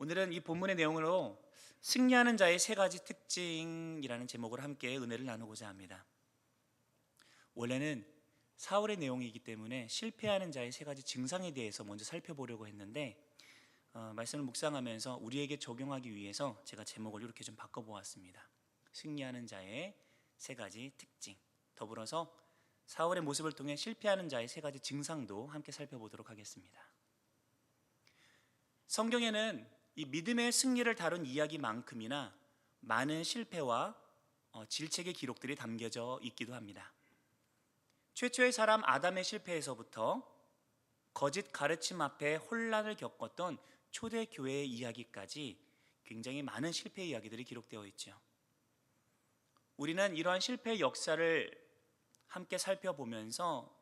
오늘은 이 본문의 내용으로 승리하는 자의 세 가지 특징이라는 제목으로 함께 은혜를 나누고자 합니다. 원래는 사울의 내용이기 때문에 실패하는 자의 세 가지 증상에 대해서 먼저 살펴보려고 했는데 말씀을 묵상하면서 우리에게 적용하기 위해서 제가 제목을 이렇게 좀 바꿔보았습니다. 승리하는 자의 세 가지 특징, 더불어서 사울의 모습을 통해 실패하는 자의 세 가지 증상도 함께 살펴보도록 하겠습니다. 성경에는 이 믿음의 승리를 다룬 이야기만큼이나 많은 실패와 질책의 기록들이 담겨져 있기도 합니다. 최초의 사람 아담의 실패에서부터 거짓 가르침 앞에 혼란을 겪었던 초대교회의 이야기까지 굉장히 많은 실패 이야기들이 기록되어 있죠. 우리는 이러한 실패의 역사를 함께 살펴보면서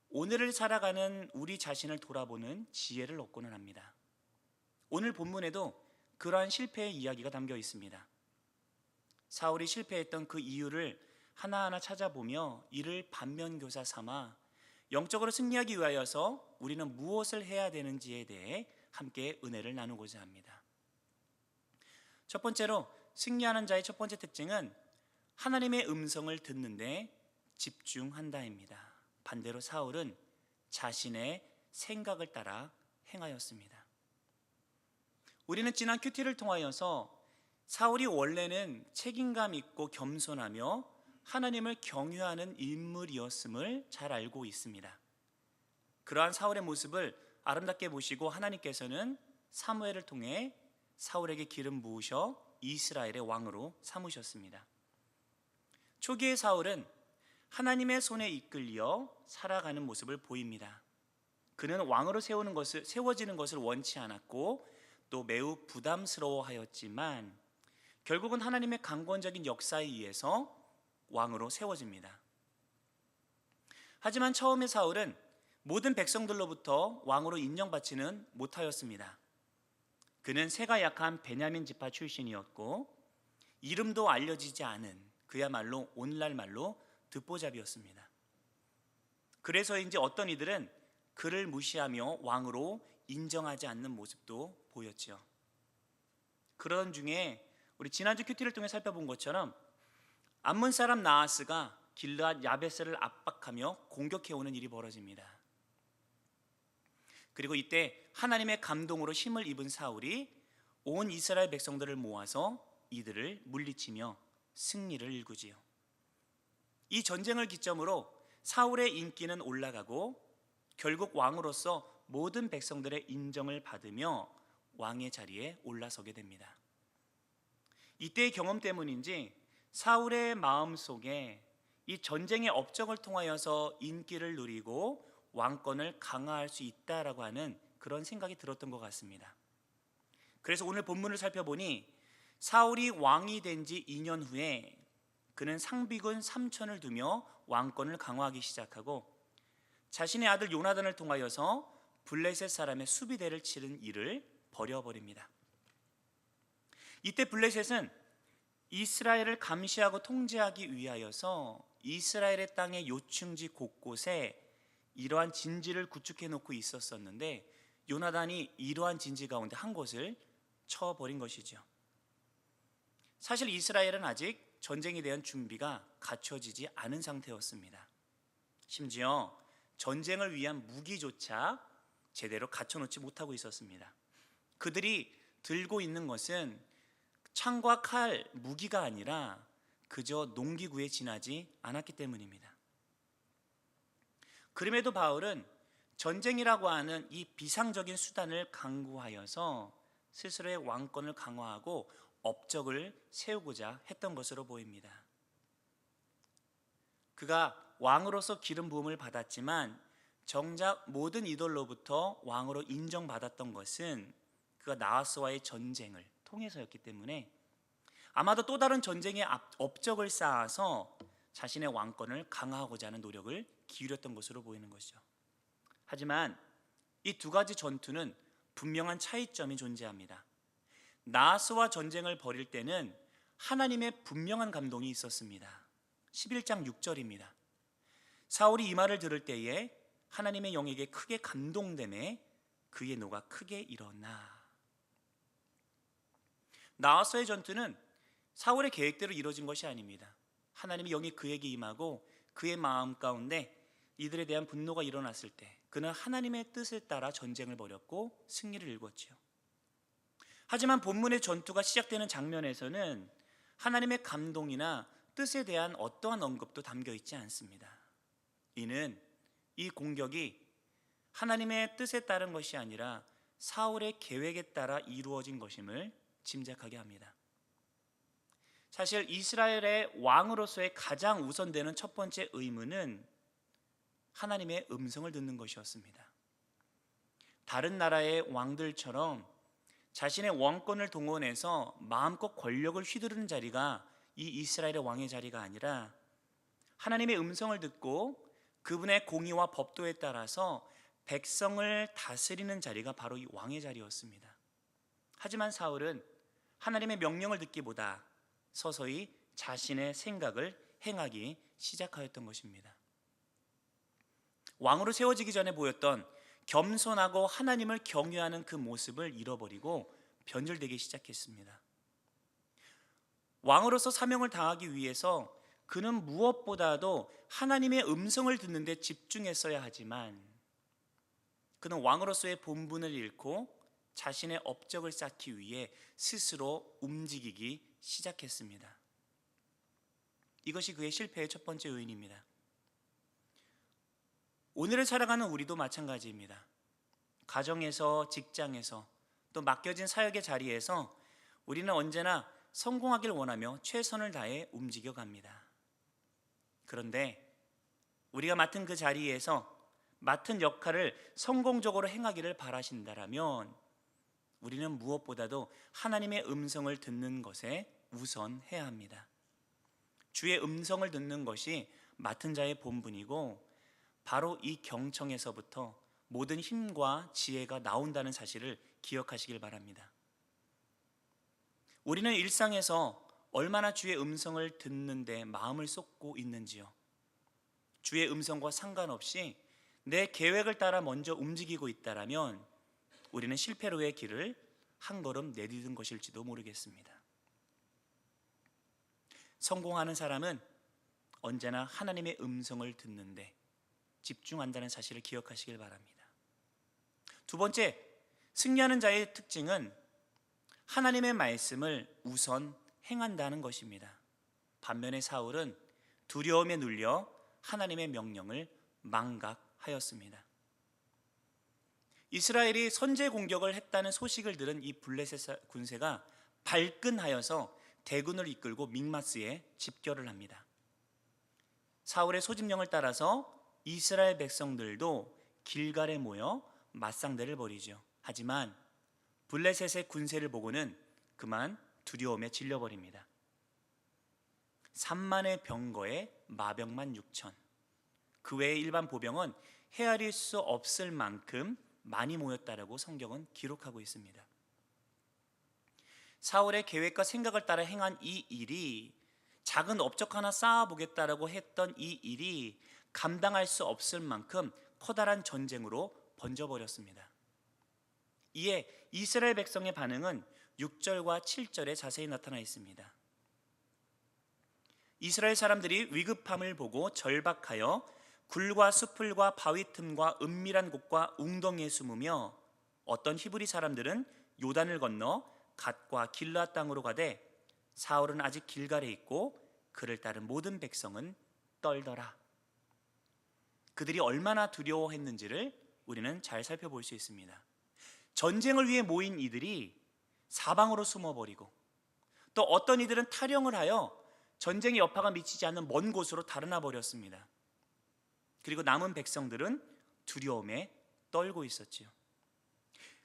오늘을 살아가는 우리 자신을 돌아보는 지혜를 얻고는 합니다. 오늘 본문에도 그러한 실패의 이야기가 담겨 있습니다. 사울이 실패했던 그 이유를 하나하나 찾아보며 이를 반면교사 삼아 영적으로 승리하기 위하여서 우리는 무엇을 해야 되는지에 대해 함께 은혜를 나누고자 합니다. 첫 번째로 승리하는 자의 첫 번째 특징은 하나님의 음성을 듣는데 집중한다입니다. 반대로 사울은 자신의 생각을 따라 행하였습니다. 우리는 지난 큐티를 통하여서 사울이 원래는 책임감 있고 겸손하며 하나님을 경유하는 인물이었음을 잘 알고 있습니다. 그러한 사울의 모습을 아름답게 보시고 하나님께서는 사무엘을 통해 사울에게 기름 부으셔 이스라엘의 왕으로 삼으셨습니다. 초기의 사울은 하나님의 손에 이끌려 살아가는 모습을 보입니다. 그는 왕으로 세워지는 것을 원치 않았고 또 매우 부담스러워하였지만 결국은 하나님의 강권적인 역사에 의해서 왕으로 세워집니다. 하지만 처음에 사울은 모든 백성들로부터 왕으로 인정받지는 못하였습니다. 그는 새가 약한 베냐민 지파 출신이었고 이름도 알려지지 않은 그야말로 오늘날 말로 듣보잡이었습니다. 그래서인지 어떤 이들은 그를 무시하며 왕으로 인정하지 않는 모습도 보였죠. 그런 중에 우리 지난주 큐티를 통해 살펴본 것처럼 암몬 사람 나하스가 길르앗 야베스를 압박하며 공격해오는 일이 벌어집니다. 그리고 이때 하나님의 감동으로 힘을 입은 사울이 온 이스라엘 백성들을 모아서 이들을 물리치며 승리를 일구지요. 이 전쟁을 기점으로 사울의 인기는 올라가고 결국 왕으로서 모든 백성들의 인정을 받으며 왕의 자리에 올라서게 됩니다. 이때의 경험 때문인지 사울의 마음속에 이 전쟁의 업적을 통하여서 인기를 누리고 왕권을 강화할 수 있다라고 하는 그런 생각이 들었던 것 같습니다. 그래서 오늘 본문을 살펴보니 사울이 왕이 된 지 2년 후에 그는 상비군 3천을 두며 왕권을 강화하기 시작하고 자신의 아들 요나단을 통하여서 블레셋 사람의 수비대를 치른 일을 벌여버립니다. 이때 블레셋은 이스라엘을 감시하고 통제하기 위하여서 이스라엘의 땅의 요충지 곳곳에 이러한 진지를 구축해 놓고 있었었는데 요나단이 이러한 진지 가운데 한 곳을 쳐버린 것이죠. 사실 이스라엘은 아직 전쟁에 대한 준비가 갖춰지지 않은 상태였습니다. 심지어 전쟁을 위한 무기조차 제대로 갖춰놓지 못하고 있었습니다. 그들이 들고 있는 것은 창과 칼, 무기가 아니라 그저 농기구에 지나지 않았기 때문입니다. 그럼에도 바울은 전쟁이라고 하는 이 비상적인 수단을 강구하여서 스스로의 왕권을 강화하고 업적을 세우고자 했던 것으로 보입니다. 그가 왕으로서 기름 부음을 받았지만 정작 모든 이들로부터 왕으로 인정받았던 것은 그가 나하스와의 전쟁을 통해서였기 때문에 아마도 또 다른 전쟁의 업적을 쌓아서 자신의 왕권을 강화하고자 하는 노력을 기울였던 것으로 보이는 것이죠. 하지만 이 두 가지 전투는 분명한 차이점이 존재합니다. 나하스와 전쟁을 벌일 때는 하나님의 분명한 감동이 있었습니다. 11장 6절입니다. 사울이 이 말을 들을 때에 하나님의 영에게 크게 감동되매 그의 노가 크게 일어나. 나와서의 전투는 사울의 계획대로 이루어진 것이 아닙니다. 하나님이 영이 그에게 임하고 그의 마음 가운데 이들에 대한 분노가 일어났을 때 그는 하나님의 뜻을 따라 전쟁을 벌였고 승리를 일궜지요. 하지만 본문의 전투가 시작되는 장면에서는 하나님의 감동이나 뜻에 대한 어떠한 언급도 담겨 있지 않습니다. 이는 이 공격이 하나님의 뜻에 따른 것이 아니라 사울의 계획에 따라 이루어진 것임을 짐작하게 합니다. 사실 이스라엘의 왕으로서의 가장 우선되는 첫 번째 의무는 하나님의 음성을 듣는 것이었습니다. 다른 나라의 왕들처럼 자신의 왕권을 동원해서 마음껏 권력을 휘두르는 자리가 이 이스라엘의 왕의 자리가 아니라 하나님의 음성을 듣고 그분의 공의와 법도에 따라서 백성을 다스리는 자리가 바로 이 왕의 자리였습니다. 하지만 사울은 하나님의 명령을 듣기보다 서서히 자신의 생각을 행하기 시작하였던 것입니다. 왕으로 세워지기 전에 보였던 겸손하고 하나님을 경외하는 그 모습을 잃어버리고 변절되기 시작했습니다. 왕으로서 사명을 다하기 위해서 그는 무엇보다도 하나님의 음성을 듣는 데 집중했어야 하지만 그는 왕으로서의 본분을 잃고 자신의 업적을 쌓기 위해 스스로 움직이기 시작했습니다. 이것이 그의 실패의 첫 번째 요인입니다. 오늘을 살아가는 우리도 마찬가지입니다. 가정에서, 직장에서, 또 맡겨진 사역의 자리에서 우리는 언제나 성공하길 원하며 최선을 다해 움직여갑니다. 그런데 우리가 맡은 그 자리에서 맡은 역할을 성공적으로 행하기를 바라신다라면 우리는 무엇보다도 하나님의 음성을 듣는 것에 우선해야 합니다. 주의 음성을 듣는 것이 맡은 자의 본분이고 바로 이 경청에서부터 모든 힘과 지혜가 나온다는 사실을 기억하시길 바랍니다. 우리는 일상에서 얼마나 주의 음성을 듣는데 마음을 쏟고 있는지요. 주의 음성과 상관없이 내 계획을 따라 먼저 움직이고 있다라면 우리는 실패로의 길을 한 걸음 내디딘 것일지도 모르겠습니다. 성공하는 사람은 언제나 하나님의 음성을 듣는데 집중한다는 사실을 기억하시길 바랍니다. 두 번째, 승리하는 자의 특징은 하나님의 말씀을 우선 행한다는 것입니다. 반면에 사울은 두려움에 눌려 하나님의 명령을 망각하였습니다. 이스라엘이 선제 공격을 했다는 소식을 들은 이 블레셋 군세가 발끈하여서 대군을 이끌고 mik마스에 집결을 합니다. 사울의 소집령을 따라서 이스라엘 백성들도 길갈에 모여 맞상대를 벌이죠. 하지만 블레셋의 군세를 보고는 그만 두려움에 질려버립니다. 3만의 병거에 마병만 6천, 그 외의 일반 보병은 헤아릴 수 없을 만큼 많이 모였다라고 성경은 기록하고 있습니다. 사울의 계획과 생각을 따라 행한 이 일이, 작은 업적 하나 쌓아보겠다라고 했던 이 일이 감당할 수 없을 만큼 커다란 전쟁으로 번져버렸습니다. 이에 이스라엘 백성의 반응은 6절과 7절에 자세히 나타나 있습니다. 이스라엘 사람들이 위급함을 보고 절박하여 굴과 수풀과 바위 틈과 은밀한 곳과 웅덩이에 숨으며 어떤 히브리 사람들은 요단을 건너 갓과 길르앗 땅으로 가되 사울은 아직 길갈에 있고 그를 따른 모든 백성은 떨더라. 그들이 얼마나 두려워했는지를 우리는 잘 살펴볼 수 있습니다. 전쟁을 위해 모인 이들이 사방으로 숨어버리고 또 어떤 이들은 탈영을 하여 전쟁의 여파가 미치지 않는 먼 곳으로 달아나 버렸습니다. 그리고 남은 백성들은 두려움에 떨고 있었지요.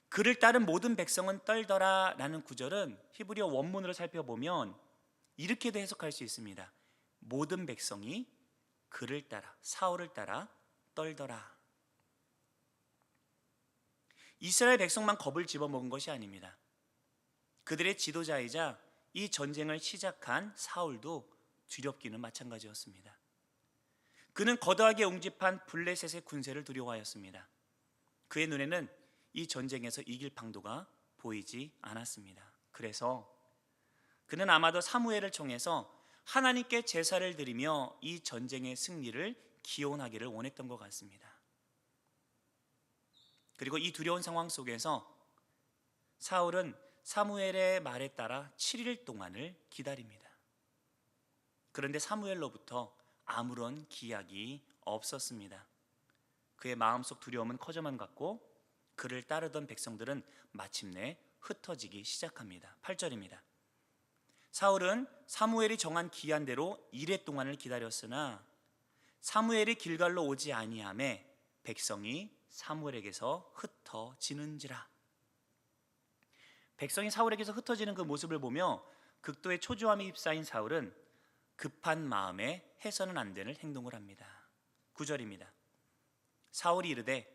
그를 따른 모든 백성은 떨더라 라는 구절은 히브리어 원문으로 살펴보면 이렇게도 해석할 수 있습니다. 모든 백성이 그를 따라, 사울을 따라 떨더라. 이스라엘 백성만 겁을 집어먹은 것이 아닙니다. 그들의 지도자이자 이 전쟁을 시작한 사울도 두렵기는 마찬가지였습니다. 그는 거대하게 웅집한 블레셋의 군세를 두려워하였습니다. 그의 눈에는 이 전쟁에서 이길 방도가 보이지 않았습니다. 그래서 그는 아마도 사무엘을 통해서 하나님께 제사를 드리며 이 전쟁의 승리를 기원하기를 원했던 것 같습니다. 그리고 이 두려운 상황 속에서 사울은 사무엘의 말에 따라 7일 동안을 기다립니다. 그런데 사무엘로부터 아무런 기약이 없었습니다. 그의 마음속 두려움은 커져만 갔고 그를 따르던 백성들은 마침내 흩어지기 시작합니다. 8절입니다. 사울은 사무엘이 정한 기한대로 이레 동안을 기다렸으나 사무엘이 길갈로 오지 아니하매 백성이 사무엘에게서 흩어지는지라. 백성이 사울에게서 흩어지는 그 모습을 보며 극도의 초조함이 휩싸인 사울은 급한 마음에 해서는 안 되는 행동을 합니다. 9절입니다. 사울이 이르되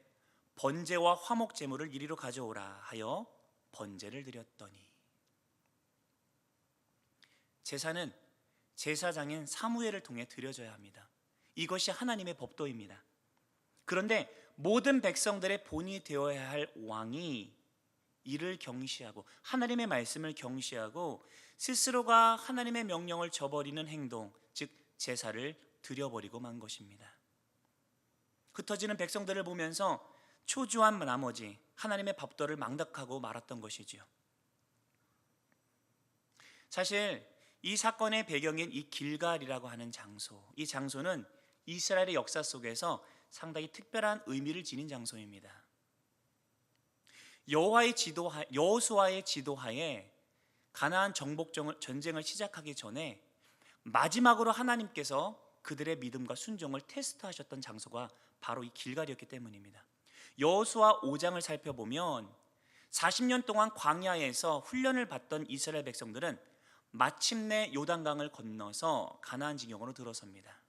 번제와 화목 제물을 이리로 가져오라 하여 번제를 드렸더니. 제사는 제사장인 사무엘을 통해 드려져야 합니다. 이것이 하나님의 법도입니다. 그런데 모든 백성들의 본이 되어야 할 왕이 이를 경시하고 하나님의 말씀을 경시하고 스스로가 하나님의 명령을 저버리는 행동, 즉 제사를 드려버리고 만 것입니다. 흩어지는 백성들을 보면서 초조한 나머지 하나님의 법도를 망각하고 말았던 것이지요. 사실 이 사건의 배경인 이 길갈이라고 하는 장소, 이 장소는 이스라엘의 역사 속에서 상당히 특별한 의미를 지닌 장소입니다. 여호수아의 지도하에 가나안 정복 전쟁을 시작하기 전에 마지막으로 하나님께서 그들의 믿음과 순종을 테스트하셨던 장소가 바로 이 길갈이었기 때문입니다. 여호수아 5장을 살펴보면 40년 동안 광야에서 훈련을 받던 이스라엘 백성들은 마침내 요단강을 건너서 가나안 지경으로 들어섭니다.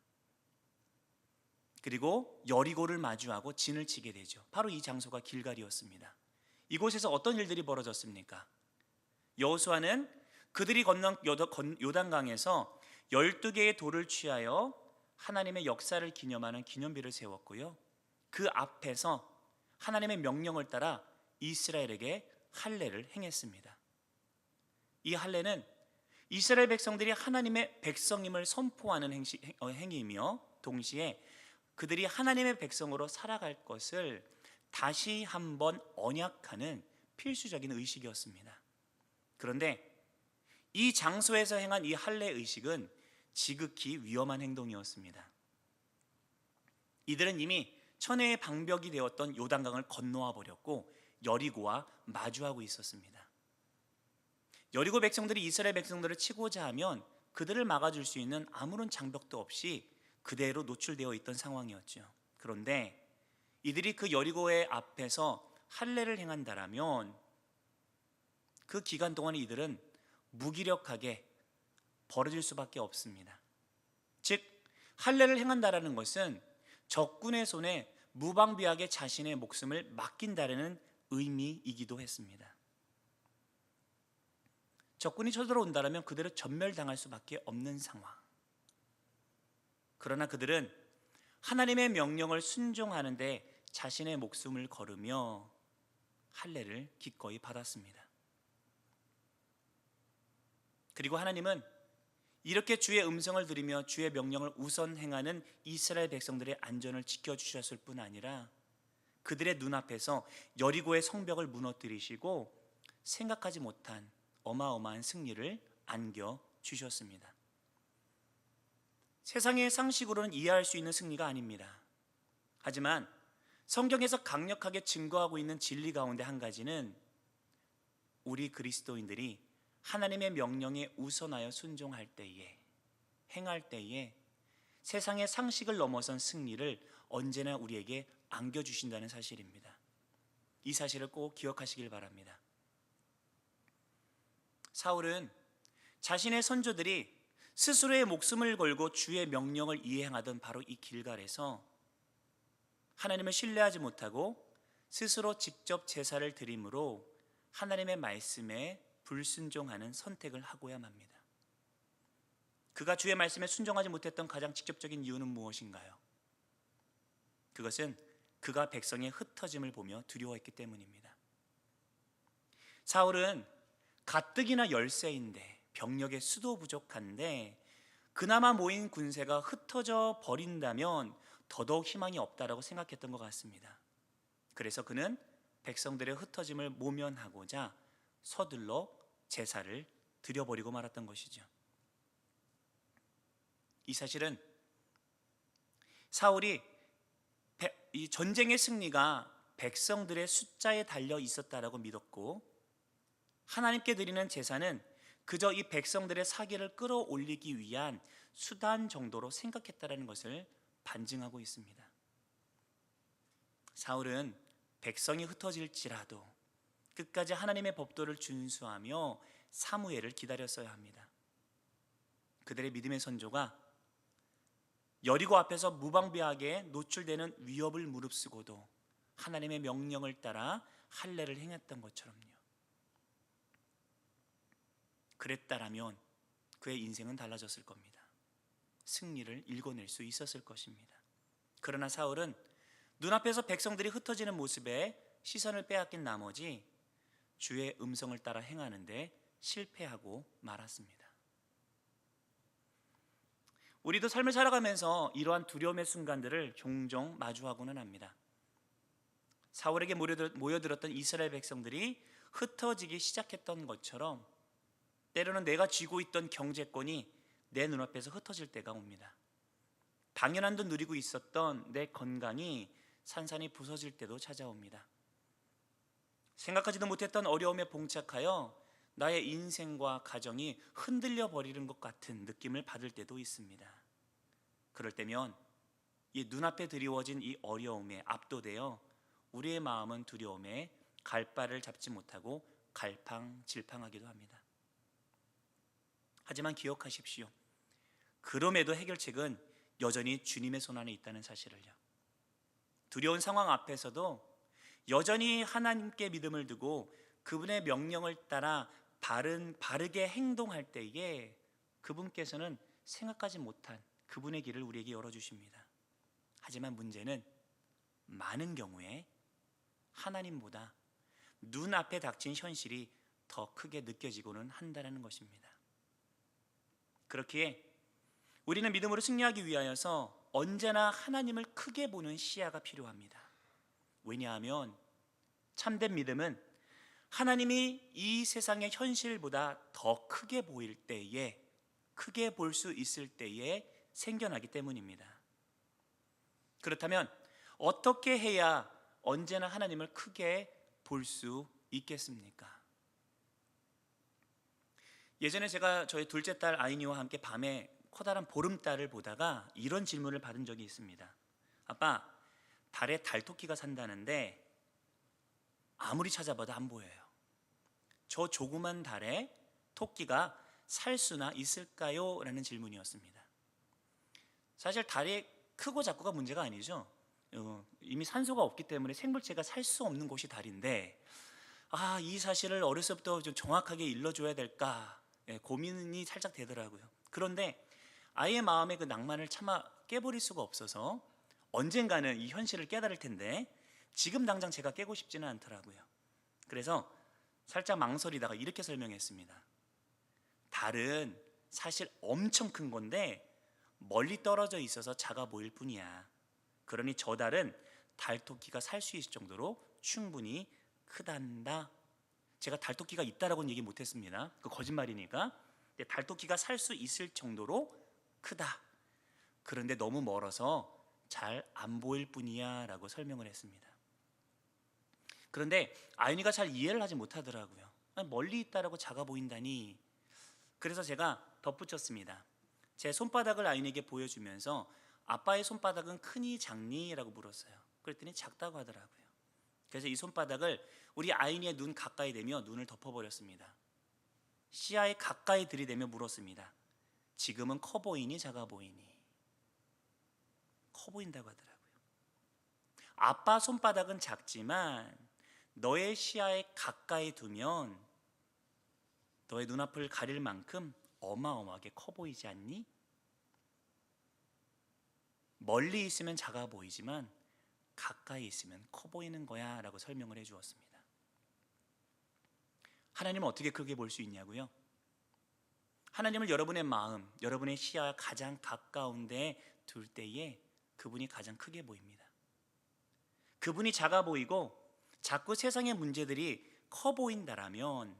그리고 여리고를 마주하고 진을 치게 되죠. 바로 이 장소가 길갈이었습니다. 이곳에서 어떤 일들이 벌어졌습니까? 여호수아는 그들이 건넌 요단강에서 12개의 돌을 취하여 하나님의 역사를 기념하는 기념비를 세웠고요. 그 앞에서 하나님의 명령을 따라 이스라엘에게 할례를 행했습니다. 이 할례는 이스라엘 백성들이 하나님의 백성임을 선포하는 행위이며 동시에 그들이 하나님의 백성으로 살아갈 것을 다시 한번 언약하는 필수적인 의식이었습니다. 그런데 이 장소에서 행한 이 할례 의식은 지극히 위험한 행동이었습니다. 이들은 이미 천혜의 방벽이 되었던 요단강을 건너와 버렸고 여리고와 마주하고 있었습니다. 여리고 백성들이 이스라엘 백성들을 치고자 하면 그들을 막아줄 수 있는 아무런 장벽도 없이 그대로 노출되어 있던 상황이었죠. 그런데 이들이 그 여리고의 앞에서 할례를 행한다라면 그 기간 동안 이들은 무기력하게 벌어질 수밖에 없습니다. 즉 할례를 행한다라는 것은 적군의 손에 무방비하게 자신의 목숨을 맡긴다라는 의미이기도 했습니다. 적군이 쳐들어온다면 그대로 전멸당할 수밖에 없는 상황. 그러나 그들은 하나님의 명령을 순종하는데 자신의 목숨을 걸으며 할례를 기꺼이 받았습니다. 그리고 하나님은 이렇게 주의 음성을 들으며 주의 명령을 우선 행하는 이스라엘 백성들의 안전을 지켜주셨을 뿐 아니라 그들의 눈앞에서 여리고의 성벽을 무너뜨리시고 생각하지 못한 어마어마한 승리를 안겨주셨습니다. 세상의 상식으로는 이해할 수 있는 승리가 아닙니다. 하지만 성경에서 강력하게 증거하고 있는 진리 가운데 한 가지는 우리 그리스도인들이 하나님의 명령에 우선하여 순종할 때에, 행할 때에 세상의 상식을 넘어선 승리를 언제나 우리에게 안겨주신다는 사실입니다. 이 사실을 꼭 기억하시길 바랍니다. 사울은 자신의 선조들이 스스로의 목숨을 걸고 주의 명령을 이행하던 바로 이 길갈에서 하나님을 신뢰하지 못하고 스스로 직접 제사를 드림으로 하나님의 말씀에 불순종하는 선택을 하고야 합니다. 그가 주의 말씀에 순종하지 못했던 가장 직접적인 이유는 무엇인가요? 그것은 그가 백성의 흩어짐을 보며 두려워했기 때문입니다. 사울은 가뜩이나 열세인데 병력의 수도 부족한데 그나마 모인 군세가 흩어져 버린다면 더더욱 희망이 없다라고 생각했던 것 같습니다. 그래서 그는 백성들의 흩어짐을 모면하고자 서둘러 제사를 드려버리고 말았던 것이죠. 이 사실은 사울이 이 전쟁의 승리가 백성들의 숫자에 달려 있었다라고 믿었고, 하나님께 드리는 제사는 그저 이 백성들의 사기를 끌어올리기 위한 수단 정도로 생각했다라는 것을 반증하고 있습니다. 사울은 백성이 흩어질지라도 끝까지 하나님의 법도를 준수하며 사무엘을 기다렸어야 합니다. 그들의 믿음의 선조가 여리고 앞에서 무방비하게 노출되는 위협을 무릅쓰고도 하나님의 명령을 따라 할례를 행했던 것처럼요. 그랬다라면 그의 인생은 달라졌을 겁니다. 승리를 일궈낼 수 있었을 것입니다. 그러나 사울은 눈앞에서 백성들이 흩어지는 모습에 시선을 빼앗긴 나머지 주의 음성을 따라 행하는데 실패하고 말았습니다. 우리도 삶을 살아가면서 이러한 두려움의 순간들을 종종 마주하고는 합니다. 사울에게 모여들었던 이스라엘 백성들이 흩어지기 시작했던 것처럼 때로는 내가 쥐고 있던 경제권이 내 눈앞에서 흩어질 때가 옵니다. 당연한 듯 누리고 있었던 내 건강이 산산이 부서질 때도 찾아옵니다. 생각하지도 못했던 어려움에 봉착하여 나의 인생과 가정이 흔들려 버리는 것 같은 느낌을 받을 때도 있습니다. 그럴 때면 이 눈앞에 드리워진 이 어려움에 압도되어 우리의 마음은 두려움에 갈 바를 잡지 못하고 갈팡질팡하기도 합니다. 하지만 기억하십시오. 그럼에도 해결책은 여전히 주님의 손 안에 있다는 사실을요. 두려운 상황 앞에서도 여전히 하나님께 믿음을 두고 그분의 명령을 따라 바르게 행동할 때에 그분께서는 생각하지 못한 그분의 길을 우리에게 열어주십니다. 하지만 문제는 많은 경우에 하나님보다 눈앞에 닥친 현실이 더 크게 느껴지고는 한다는 것입니다. 그렇기에 우리는 믿음으로 승리하기 위하여서 언제나 하나님을 크게 보는 시야가 필요합니다. 왜냐하면 참된 믿음은 하나님이 이 세상의 현실보다 더 크게 보일 때에, 크게 볼 수 있을 때에 생겨나기 때문입니다. 그렇다면 어떻게 해야 언제나 하나님을 크게 볼 수 있겠습니까? 예전에 제가 저희 둘째 딸 아이니와 함께 밤에 커다란 보름달을 보다가 이런 질문을 받은 적이 있습니다. 아빠, 달에 달토끼가 산다는데 아무리 찾아봐도 안 보여요. 저 조그만 달에 토끼가 살 수나 있을까요? 라는 질문이었습니다. 사실 달이 크고 작고가 문제가 아니죠. 이미 산소가 없기 때문에 생물체가 살 수 없는 곳이 달인데, 이 사실을 어려서부터 좀 정확하게 일러줘야 될까 고민이 살짝 되더라고요. 그런데 아이의 마음의 그 낭만을 차마 깨버릴 수가 없어서 언젠가는 이 현실을 깨달을 텐데 지금 당장 제가 깨고 싶지는 않더라고요. 그래서 살짝 망설이다가 이렇게 설명했습니다. 달은 사실 엄청 큰 건데 멀리 떨어져 있어서 작아 보일 뿐이야. 그러니 저 달은 달토끼가 살 수 있을 정도로 충분히 크단다. 제가 달토끼가 있다라고는 얘기 못했습니다. 그 거짓말이니까. 근데 달토끼가 살 수 있을 정도로 크다. 그런데 너무 멀어서 잘 안 보일 뿐이야 라고 설명을 했습니다. 그런데 아윤이가 잘 이해를 하지 못하더라고요. 멀리 있다라고 작아 보인다니. 그래서 제가 덧붙였습니다. 제 손바닥을 아윤에게 보여주면서 아빠의 손바닥은 크니 작니? 라고 물었어요. 그랬더니 작다고 하더라고요. 그래서 이 손바닥을 우리 아윤이의 눈 가까이 대며 눈을 덮어버렸습니다. 시야에 가까이 들이대며 물었습니다. 지금은 커 보이니 작아 보이니? 커 보인다고 하더라고요. 아빠 손바닥은 작지만 너의 시야에 가까이 두면 너의 눈앞을 가릴 만큼 어마어마하게 커 보이지 않니? 멀리 있으면 작아 보이지만 가까이 있으면 커 보이는 거야 라고 설명을 해 주었습니다. 하나님은 어떻게 크게 볼 수 있냐고요? 하나님을 여러분의 마음, 여러분의 시야와 가장 가까운데 둘 때에 그분이 가장 크게 보입니다. 그분이 작아 보이고 자꾸 세상의 문제들이 커 보인다라면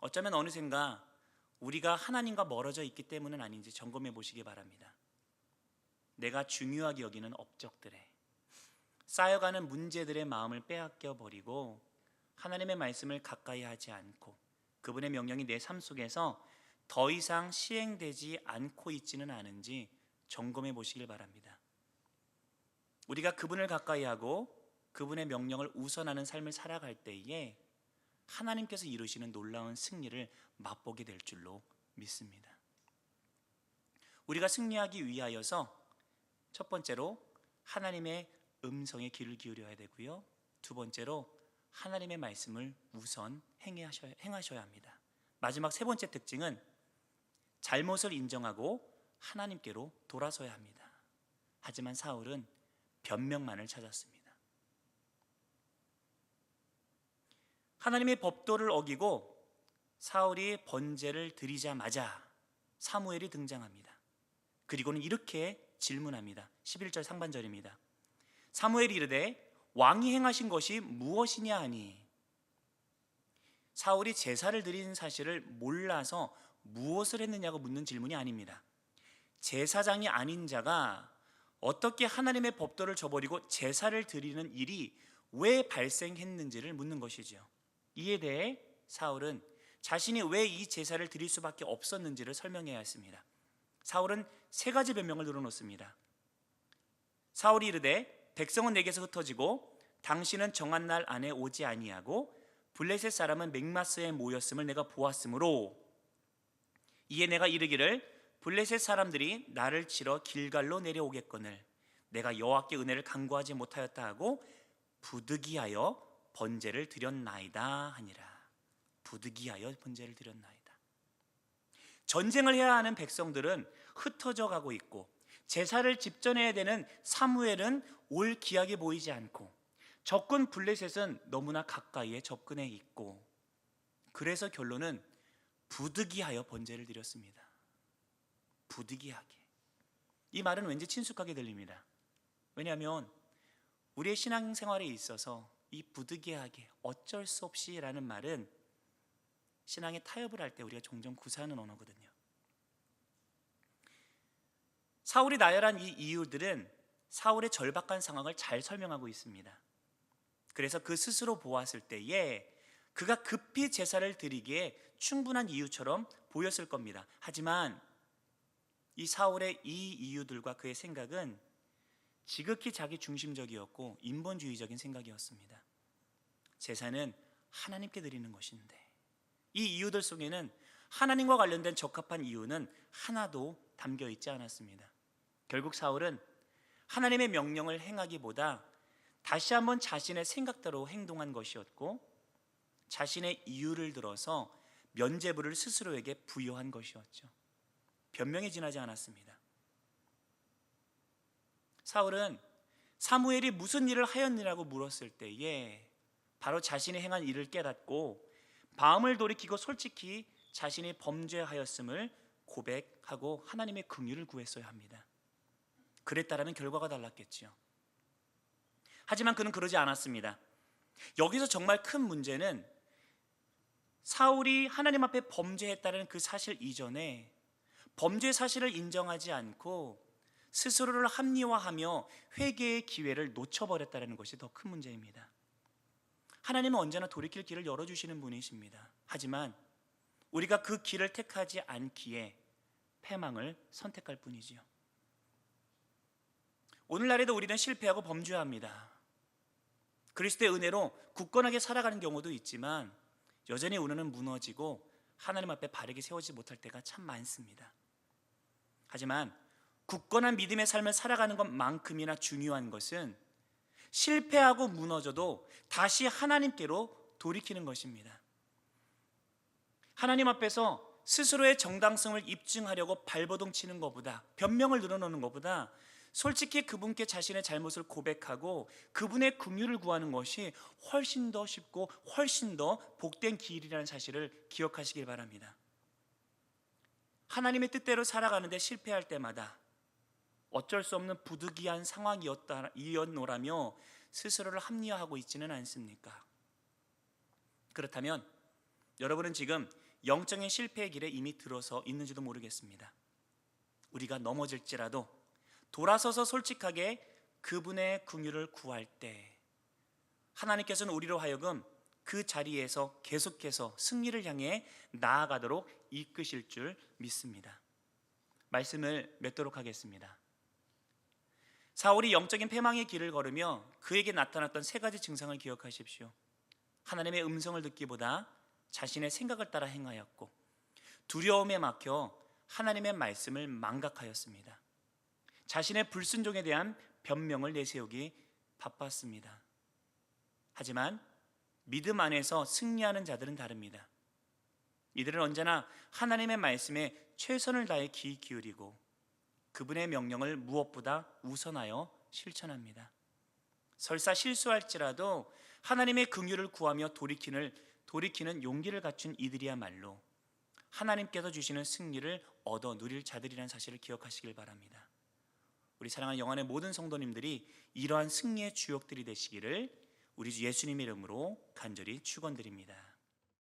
어쩌면 어느샌가 우리가 하나님과 멀어져 있기 때문은 아닌지 점검해 보시기 바랍니다. 내가 중요하게 여기는 업적들에, 쌓여가는 문제들의 마음을 빼앗겨 버리고 하나님의 말씀을 가까이 하지 않고 그분의 명령이 내 삶 속에서 더 이상 시행되지 않고 있지는 않은지 점검해 보시길 바랍니다. 우리가 그분을 가까이 하고 그분의 명령을 우선하는 삶을 살아갈 때에 하나님께서 이루시는 놀라운 승리를 맛보게 될 줄로 믿습니다. 우리가 승리하기 위하여서 첫 번째로 하나님의 음성에 귀를 기울여야 되고요. 두 번째로 하나님의 말씀을 우선 행하셔야 합니다. 마지막 세 번째 특징은 잘못을 인정하고 하나님께로 돌아서야 합니다. 하지만 사울은 변명만을 찾았습니다. 하나님의 법도를 어기고 사울이 번제를 드리자마자 사무엘이 등장합니다. 그리고는 이렇게 질문합니다. 11절 상반절입니다. 사무엘이 이르되 왕이 행하신 것이 무엇이냐 하니, 사울이 제사를 드린 사실을 몰라서 무엇을 했느냐고 묻는 질문이 아닙니다. 제사장이 아닌 자가 어떻게 하나님의 법도를 저버리고 제사를 드리는 일이 왜 발생했는지를 묻는 것이지요. 이에 대해 사울은 자신이 왜 이 제사를 드릴 수밖에 없었는지를 설명해야 했습니다. 사울은 세 가지 변명을 늘어놓습니다. 사울이 이르되 백성은 내게서 흩어지고 당신은 정한 날 안에 오지 아니하고 블레셋 사람은 맥마스에 모였음을 내가 보았으므로, 이에 내가 이르기를 블레셋 사람들이 나를 치러 길갈로 내려오겠거늘 내가 여호와께 은혜를 간구하지 못하였다 하고 부득이하여 번제를 드렸나이다 하니라. 부득이하여 번제를 드렸나이다. 전쟁을 해야 하는 백성들은 흩어져 가고 있고 제사를 집전해야 되는 사무엘은 올 기약이 보이지 않고 적군 블레셋은 너무나 가까이에 접근해 있고, 그래서 결론은 부득이하여 번제를 드렸습니다. 부득이하게. 이 말은 왠지 친숙하게 들립니다. 왜냐하면 우리의 신앙생활에 있어서 이 부득이하게, 어쩔 수 없이라는 말은 신앙의 타협을 할 때 우리가 종종 구사하는 언어거든요. 사울이 나열한 이 이유들은 사울의 절박한 상황을 잘 설명하고 있습니다. 그래서 그 스스로 보았을 때에 그가 급히 제사를 드리기에 충분한 이유처럼 보였을 겁니다. 하지만 이 사울의 이 이유들과 그의 생각은 지극히 자기 중심적이었고 인본주의적인 생각이었습니다. 제사는 하나님께 드리는 것인데, 이 이유들 속에는 하나님과 관련된 적합한 이유는 하나도 담겨 있지 않았습니다. 결국 사울은 하나님의 명령을 행하기보다 다시 한번 자신의 생각대로 행동한 것이었고, 자신의 이유를 들어서 면죄부를 스스로에게 부여한 것이었죠. 변명에 지나지 않았습니다. 사울은 사무엘이 무슨 일을 하였느냐고 물었을 때에 바로 자신이 행한 일을 깨닫고 마음을 돌이키고 솔직히 자신이 범죄하였음을 고백하고 하나님의 긍휼을 구했어야 합니다. 그랬다라면 결과가 달랐겠지요. 하지만 그는 그러지 않았습니다. 여기서 정말 큰 문제는 사울이 하나님 앞에 범죄했다는 그 사실 이전에 범죄 사실을 인정하지 않고 스스로를 합리화하며 회개의 기회를 놓쳐버렸다는 것이 더 큰 문제입니다. 하나님은 언제나 돌이킬 길을 열어주시는 분이십니다. 하지만 우리가 그 길을 택하지 않기에 패망을 선택할 뿐이지요. 오늘날에도 우리는 실패하고 범죄합니다. 그리스도의 은혜로 굳건하게 살아가는 경우도 있지만 여전히 우리는 무너지고 하나님 앞에 바르게 세워지지 못할 때가 참 많습니다. 하지만 굳건한 믿음의 삶을 살아가는 것만큼이나 중요한 것은 실패하고 무너져도 다시 하나님께로 돌이키는 것입니다. 하나님 앞에서 스스로의 정당성을 입증하려고 발버둥 치는 것보다, 변명을 늘어놓는 것보다 솔직히 그분께 자신의 잘못을 고백하고 그분의 긍휼을 구하는 것이 훨씬 더 쉽고 훨씬 더 복된 길이라는 사실을 기억하시길 바랍니다. 하나님의 뜻대로 살아가는데 실패할 때마다 어쩔 수 없는 부득이한 상황이었노라며 스스로를 합리화하고 있지는 않습니까? 그렇다면 여러분은 지금 영적인 실패의 길에 이미 들어서 있는지도 모르겠습니다. 우리가 넘어질지라도 돌아서서 솔직하게 그분의 긍휼을 구할 때 하나님께서는 우리로 하여금 그 자리에서 계속해서 승리를 향해 나아가도록 이끄실 줄 믿습니다. 말씀을 맺도록 하겠습니다. 사울이 영적인 패망의 길을 걸으며 그에게 나타났던 세 가지 증상을 기억하십시오. 하나님의 음성을 듣기보다 자신의 생각을 따라 행하였고, 두려움에 막혀 하나님의 말씀을 망각하였습니다. 자신의 불순종에 대한 변명을 내세우기 바빴습니다. 하지만 믿음 안에서 승리하는 자들은 다릅니다. 이들은 언제나 하나님의 말씀에 최선을 다해 귀 기울이고 그분의 명령을 무엇보다 우선하여 실천합니다. 설사 실수할지라도 하나님의 긍휼을 구하며 돌이키는 용기를 갖춘 이들이야말로 하나님께서 주시는 승리를 얻어 누릴 자들이라는 사실을 기억하시길 바랍니다. 우리 사랑하는 영안의 모든 성도님들이 이러한 승리의 주역들이 되시기를 우리 주 예수님의 이름으로 간절히 축원드립니다.